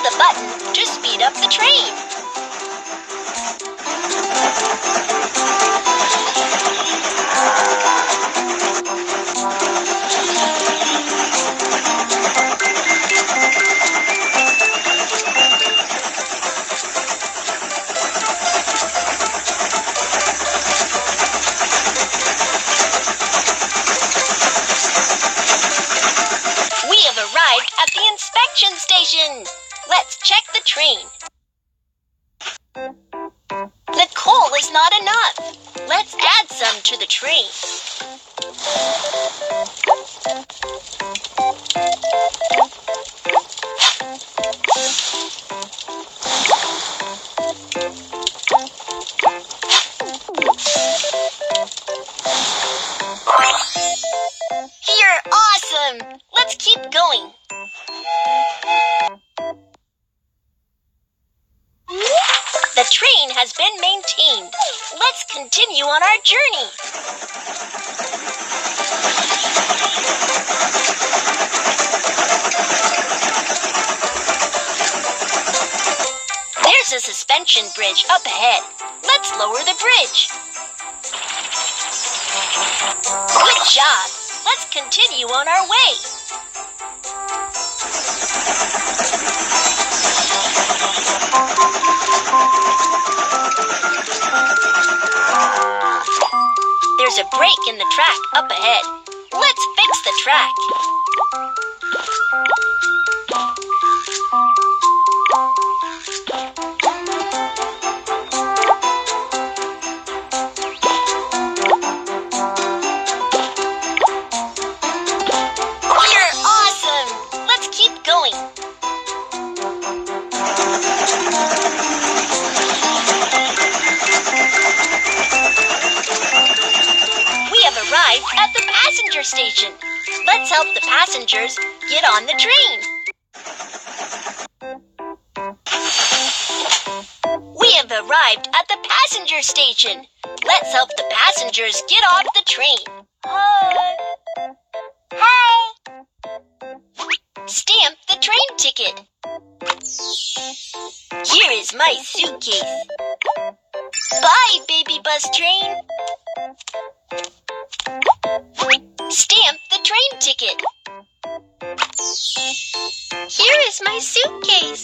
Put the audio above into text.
the button to speed up the train. Arrived at the inspection station. Let's check the train. The coal is not enough. Let's add some to the train. You're awesome! Let's keep going. The train has been maintained. Let's continue on our journey. There's a suspension bridge up ahead. Let's lower the bridge. Good job. Let's continue on our way. There's a break in the track up ahead. Let's fix the track. You're awesome! Let's keep going. Arrived at the passenger station. Let's help the passengers get on the train. We have arrived at the passenger station. Let's help the passengers get off the train. Hi. Stamp the train ticket. Here is my suitcase. Bye, BabyBus train. Stamp the train ticket. Here is my suitcase.